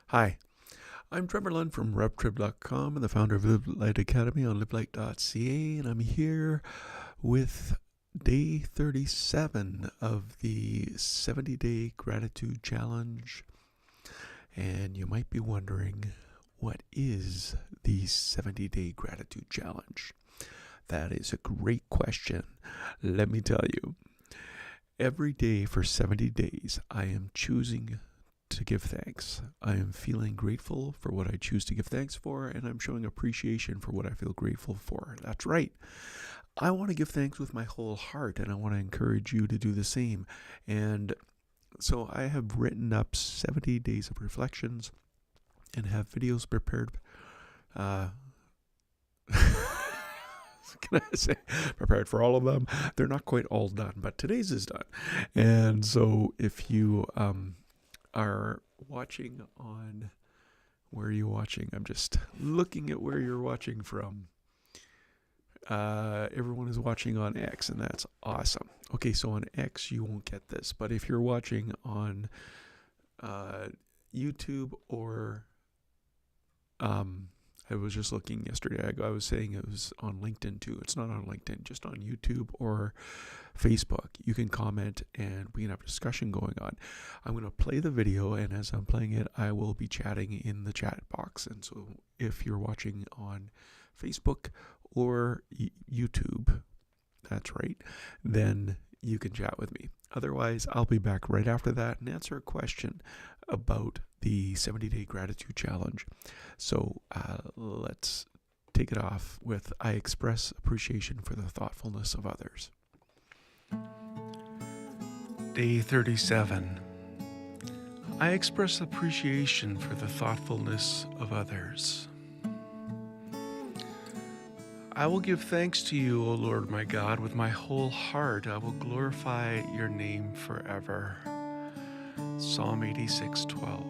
Hi, I'm Trevor Lund from RevTrib.com and the founder of Live Light Academy on livelight.ca, and I'm here with day 37 of the 70-day gratitude challenge. And you might be wondering, what is the 70-day gratitude challenge? That is a great question. Let me tell you. Every day for 70 days, I am choosing to give thanks. I am feeling grateful for what I choose to give thanks for, and I'm showing appreciation for what I feel grateful for. That's right. I want to give thanks with my whole heart, and I want to encourage you to do the same. And so I have written up 70 days of reflections and have videos prepared. Can I say prepared for all of them? They're not quite all done, but today's is done. And so if you are watching on, where are you watching? I'm just looking at where you're watching from. Everyone is watching on X, and that's awesome. Okay, so on X you won't get this, but if you're watching on YouTube or I was just looking yesterday. I was saying it was on LinkedIn too. It's not on LinkedIn, just on YouTube or Facebook. You can comment and we can have a discussion going on. I'm going to play the video, and as I'm playing it, I will be chatting in the chat box. And so if you're watching on Facebook or YouTube, that's right, then you can chat with me. Otherwise, I'll be back right after that and answer a question about the 70-day gratitude challenge. So let's take it off with I express appreciation for the thoughtfulness of others. Day 37. I express appreciation for the thoughtfulness of others. I will give thanks to you, O Lord my God, with my whole heart. I will glorify your name forever. Psalm 86:12.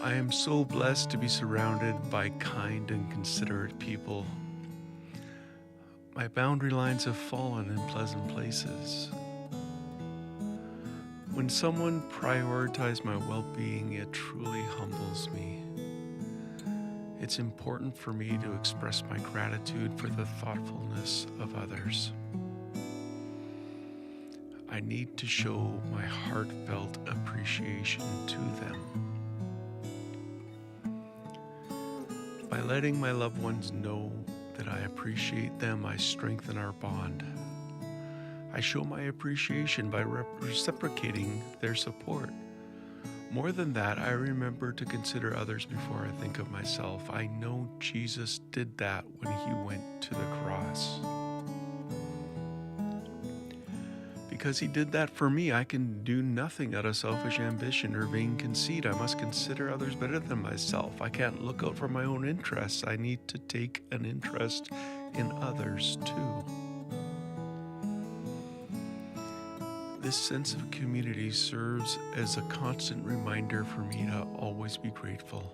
I am so blessed to be surrounded by kind and considerate people. My boundary lines have fallen in pleasant places. When someone prioritizes my well-being, it truly humbles me. It's important for me to express my gratitude for the thoughtfulness of others. I need to show my heartfelt appreciation to them. By letting my loved ones know that I appreciate them, I strengthen our bond. I show my appreciation by reciprocating their support. More than that, I remember to consider others before I think of myself. I know Jesus did that when he went to the cross. Because he did that for me, I can do nothing out of selfish ambition or vain conceit. I must consider others better than myself. I can't look out for my own interests. I need to take an interest in others too. This sense of community serves as a constant reminder for me to always be grateful.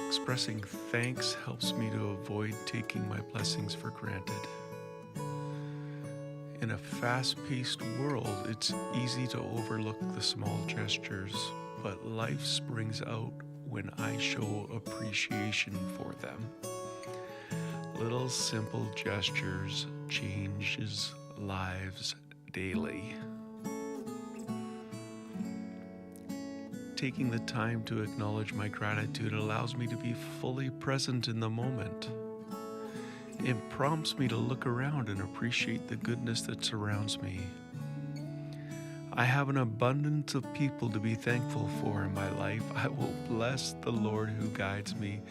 Expressing thanks helps me to avoid taking my blessings for granted. In a fast-paced world, it's easy to overlook the small gestures, but life springs out when I show appreciation for them. Little simple gestures changes lives daily. Taking the time to acknowledge my gratitude allows me to be fully present in the moment. It prompts me to look around and appreciate the goodness that surrounds me. I have an abundance of people to be thankful for in my life. I will bless the Lord who guides me.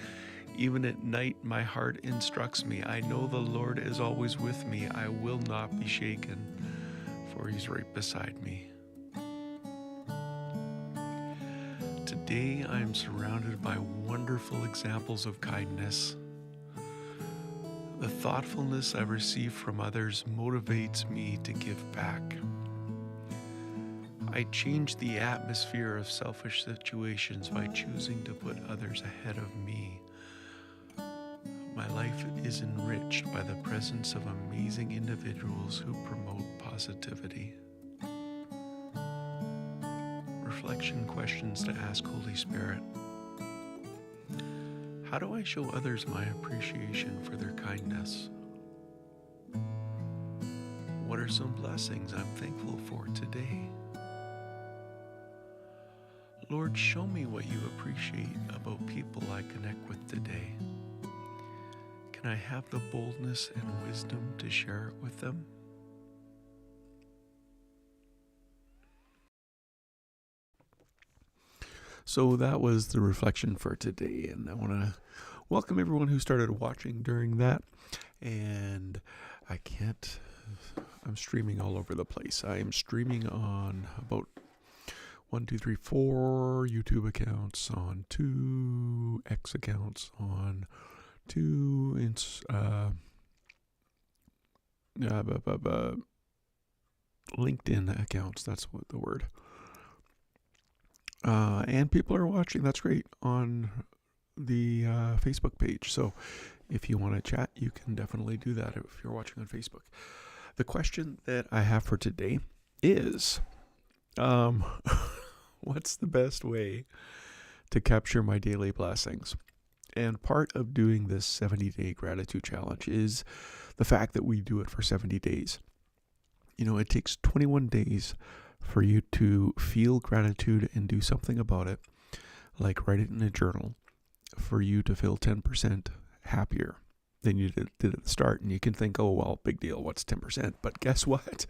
Even at night, my heart instructs me. I know the Lord is always with me. I will not be shaken, for he's right beside me. Today, I am surrounded by wonderful examples of kindness. The thoughtfulness I receive from others motivates me to give back. I change the atmosphere of selfish situations by choosing to put others ahead of me. My life is enriched by the presence of amazing individuals who promote positivity. reflection questions to ask Holy Spirit. How do I show others my appreciation for their kindness? What are some blessings I'm thankful for today? Lord, show me what you appreciate about people I connect with today. Can I have the boldness and wisdom to share it with them? So that was the reflection for today, and I want to welcome everyone who started watching during that. And I'm streaming all over the place. I am streaming on about 4 YouTube accounts, on 2 X accounts, on 2 LinkedIn accounts. That's what the word. And people are watching. That's great on the Facebook page. So if you want to chat, you can definitely do that if you're watching on Facebook. The question that I have for today is, what's the best way to capture my daily blessings? And part of doing this 70-day gratitude challenge is the fact that we do it for 70 days. You know, it takes 21 days for you to feel gratitude and do something about it, like write it in a journal, for you to feel 10% happier than you did at the start. And you can think, oh, well, big deal, what's 10%? But guess what?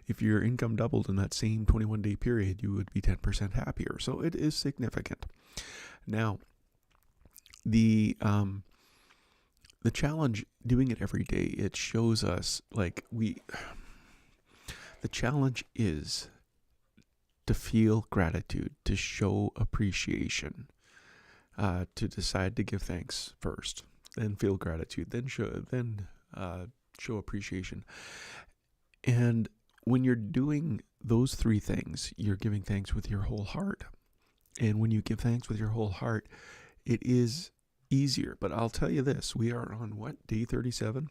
If your income doubled in that same 21-day period, you would be 10% happier. So it is significant. Now, the challenge, doing it every day, it shows us, the challenge is to feel gratitude, to show appreciation, to decide to give thanks first, then feel gratitude, then show appreciation. And when you're doing those 3 things, you're giving thanks with your whole heart. And when you give thanks with your whole heart, it is easier. But I'll tell you this, we are on day 37?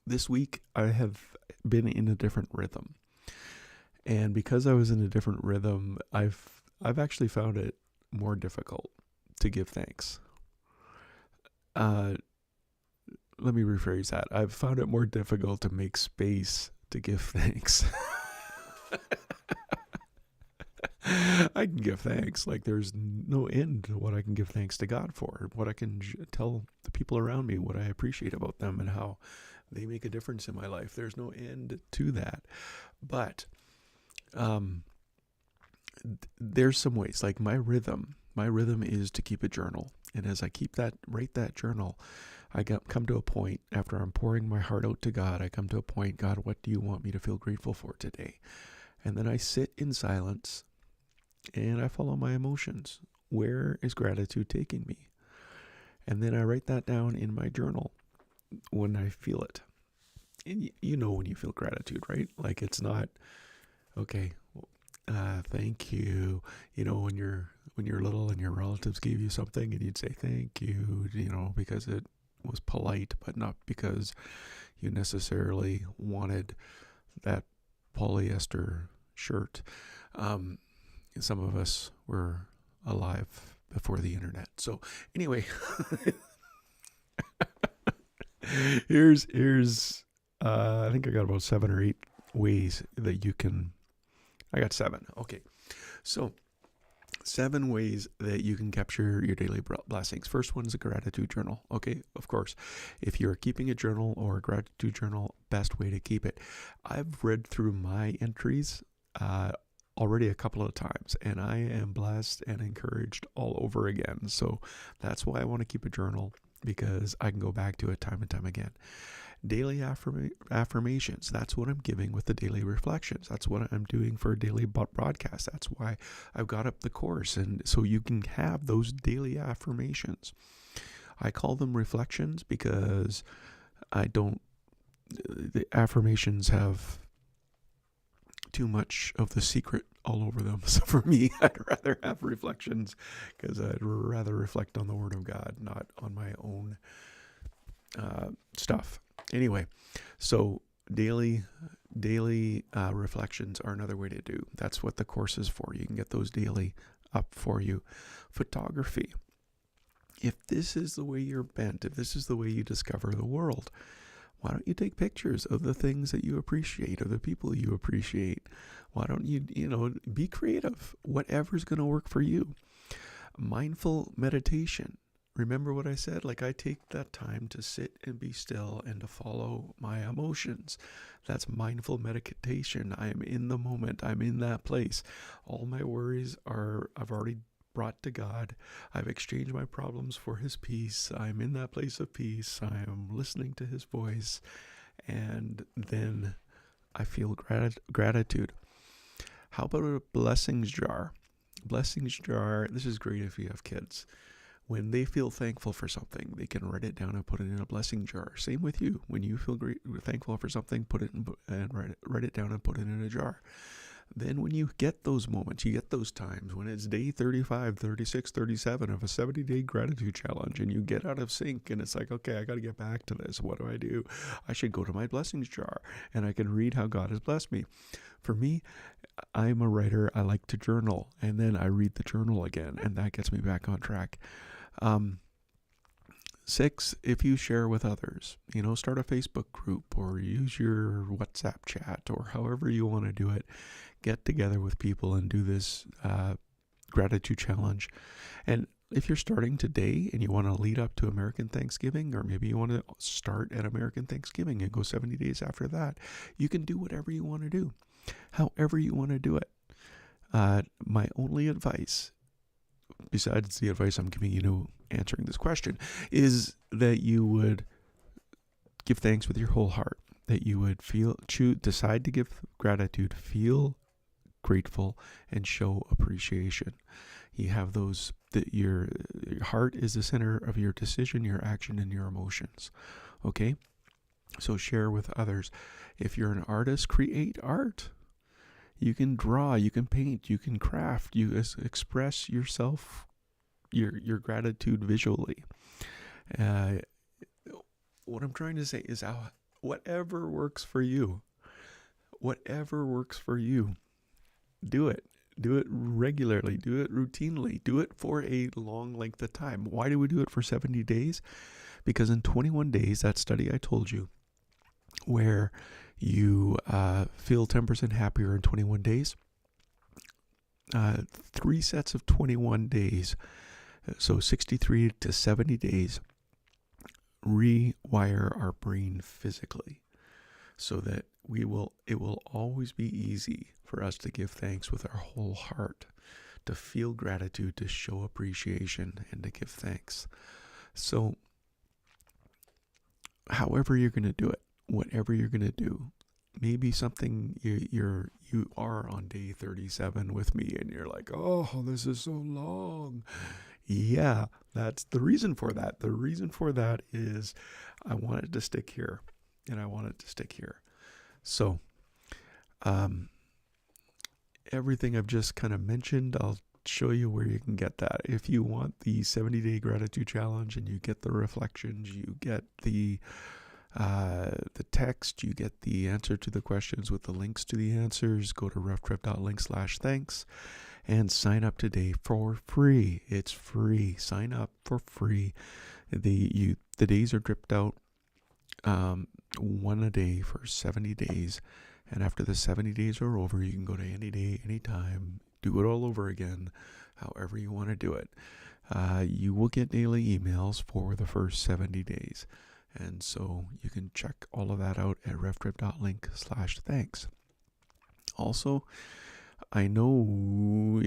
This week I have been in a different rhythm. And because I was in a different rhythm, I've actually found it more difficult to give thanks. Let me rephrase that. I've found it more difficult to make space to give thanks. I can give thanks. Like, there's no end to what I can give thanks to God for, what I can tell the people around me, what I appreciate about them and how they make a difference in my life. There's no end to that. But there's some ways, like my rhythm is to keep a journal. And as I write that journal, I come to a point, after I'm pouring my heart out to God, I come to a point, God, what do you want me to feel grateful for today? And then I sit in silence and I follow my emotions. Where is gratitude taking me? And then I write that down in my journal when I feel it. And you know when you feel gratitude, right? Like, it's not, okay, thank you. You know, when you're little and your relatives gave you something and you'd say thank you, because it was polite, but not because you necessarily wanted that polyester shirt. Some of us were alive before the internet. So anyway, here's I think I got about 7 or 8 ways that you can. I got 7. Okay. So 7 ways that you can capture your daily blessings. First one is a gratitude journal. Okay, of course, if you're keeping a journal or a gratitude journal, best way to keep it. I've read through my entries already a couple of times, and I am blessed and encouraged all over again. So that's why I want to keep a journal, because I can go back to it time and time again. Daily affirmations. That's what I'm giving with the daily reflections. That's what I'm doing for a daily broadcast. That's why I've got up the course. And so you can have those daily affirmations. I call them reflections because the affirmations have too much of the secret all over them. So for me, I'd rather have reflections, because I'd rather reflect on the Word of God, not on my own stuff. Anyway, so daily reflections are another way to do. That's what the course is for. You can get those daily up for you. Photography. If this is the way you're bent, if this is the way you discover the world, why don't you take pictures of the things that you appreciate, of the people you appreciate? Why don't you, be creative? Whatever's going to work for you. Mindful meditation. Remember what I said? Like, I take that time to sit and be still and to follow my emotions. That's mindful meditation. I am in the moment. I'm in that place. All my worries I've already brought to God. I've exchanged my problems for His peace. I'm in that place of peace. I am listening to His voice. And then I feel gratitude. How about a blessings jar? Blessings jar, this is great if you have kids. When they feel thankful for something, they can write it down and put it in a blessing jar. Same with you. When you feel thankful for something, put it in and write it down and put it in a jar. Then when you get those moments, you get those times when it's day 35, 36, 37 of a 70-day gratitude challenge, and you get out of sync and it's like, okay, I got to get back to this. What do? I should go to my blessings jar and I can read how God has blessed me. For me, I'm a writer. I like to journal, and then I read the journal again, and that gets me back on track. 6, if you share with others, start a Facebook group or use your WhatsApp chat or however you want to do it. Get together with people and do this gratitude challenge. And if you're starting today and you want to lead up to American Thanksgiving, or maybe you want to start at American Thanksgiving and go 70 days after that, you can do whatever you want to do, however you want to do it. My only advice, besides the advice I'm giving you answering this question, is that you would give thanks with your whole heart, that you would decide to give gratitude, feel grateful, and show appreciation. You have those, that your heart is the center of your decision, your action, and your emotions. Okay? So share with others. If you're an artist, create art. You can draw, you can paint, you can craft, you express yourself, your gratitude visually. What I'm trying to say is whatever works for you, do it. Do it regularly, do it routinely, do it for a long length of time. Why do we do it for 70 days? Because in 21 days, that study I told you, where you feel 10% happier in 21 days, 3 sets of 21 days, so 63 to 70 days, rewire our brain physically so that it will always be easy for us to give thanks with our whole heart, to feel gratitude, to show appreciation, and to give thanks. So however you're going to do it, whatever you're going to do, maybe something you are on day 37 with me and you're like, oh, this is so long. Yeah, that's the reason for that. The reason for that is I want it to stick here, and I want it to stick here. So everything I've just kind of mentioned, I'll show you where you can get that. If you want the 70-day gratitude challenge and you get the reflections, you get the text, you get the answer to the questions with the links to the answers, go to roughtrip.link/thanks and sign up today for free. It's free. Sign up for free. The days are dripped out, one a day for 70 days. And after the 70 days are over, you can go to any day, anytime, do it all over again, however you want to do it. You will get daily emails for the first 70 days. And so you can check all of that out at revtrip.link/thanks. Also, I know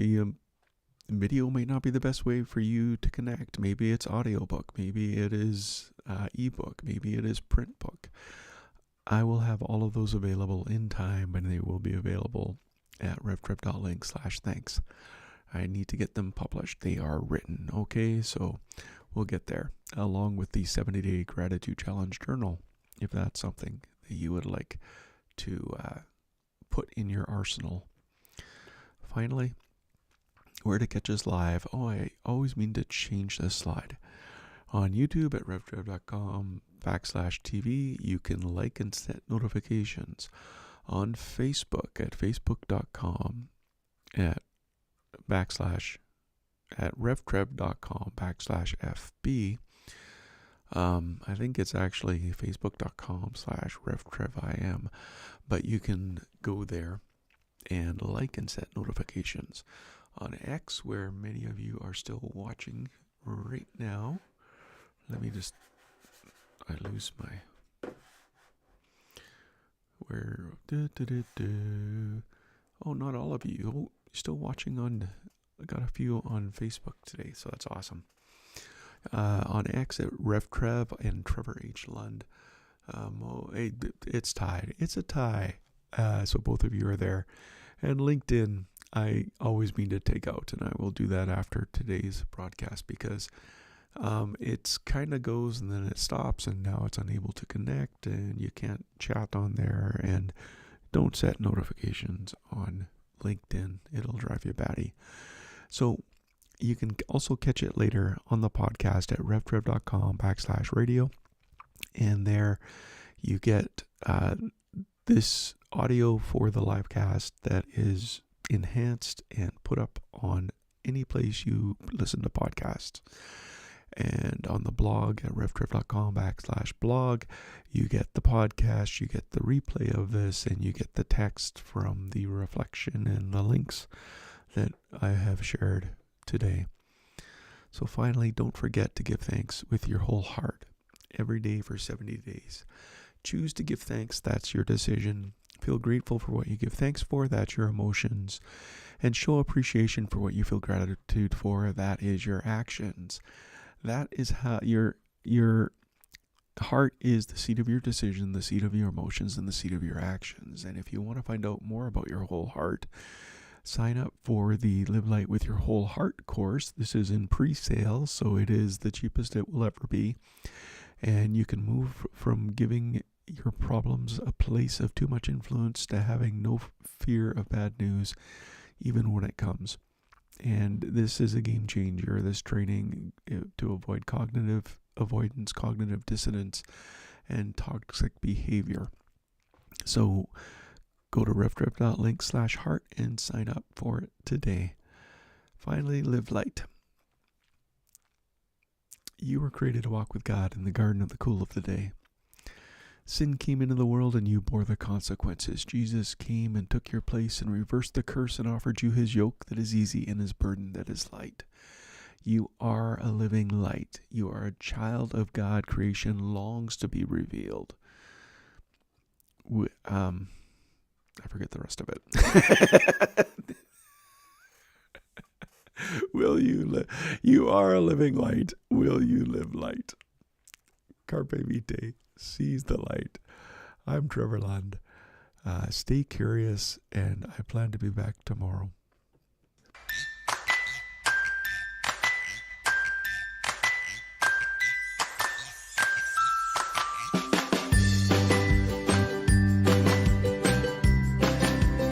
video may not be the best way for you to connect. Maybe it's audiobook. Maybe it is ebook. Maybe it is print book. I will have all of those available in time, and they will be available at revtrip.link/thanks. I need to get them published. They are written. Okay, so we'll get there, along with the 70-day gratitude challenge journal, if that's something that you would like to put in your arsenal. Finally, where to catch us live. Oh, I always mean to change this slide. On YouTube at revtrip.com /TV. You can like and set notifications on Facebook at facebook.com at revtrev.com/FB. I think it's actually facebook.com/revtrevim, but you can go there and like and set notifications. On X, where many of you are still watching right now. I lose my, oh, not all of you. Oh, still watching I got a few on Facebook today, so that's awesome. On X at RevTrev and Trevor H. Lund. It's tied. It's a tie. So both of you are there. And LinkedIn, I always mean to take out, and I will do that after today's broadcast because it's kind of goes and then it stops, and now it's unable to connect, and you can't chat on there, and don't set notifications on LinkedIn. It'll drive you batty. So you can also catch it later on the podcast at revtrev.com/radio. And there you get this audio for the live cast that is enhanced and put up on any place you listen to podcasts. And on the blog at revtrev.com/blog, you get the podcast, you get the replay of this, and you get the text from the reflection and the links that I have shared today. So finally, don't forget to give thanks with your whole heart every day for 70 days. Choose to give thanks. That's your decision. Feel grateful for what you give thanks for. That's your emotions. And show appreciation for what you feel gratitude for. That is your actions. That is how your heart is the seat of your decision, the seat of your emotions, and the seat of your actions. And if you want to find out more about your whole heart, sign up for the Live Light with Your Whole Heart course. This is in pre-sale, so it is the cheapest it will ever be. And you can move from giving your problems a place of too much influence to having no fear of bad news, even when it comes. And this is a game changer, this training to avoid cognitive avoidance, cognitive dissonance, and toxic behavior. So go to revtrev.link/heart and sign up for it today. Finally, live light. You were created to walk with God in the garden of the cool of the day. Sin came into the world and you bore the consequences. Jesus came and took your place and reversed the curse and offered you his yoke that is easy and his burden that is light. You are a living light. You are a child of God. Creation longs to be revealed. I forget the rest of it. Will you live? You are a living light. Will you live light? Carpe vitae. Seize the light. I'm Trevor Lund. Stay curious, and I plan to be back tomorrow.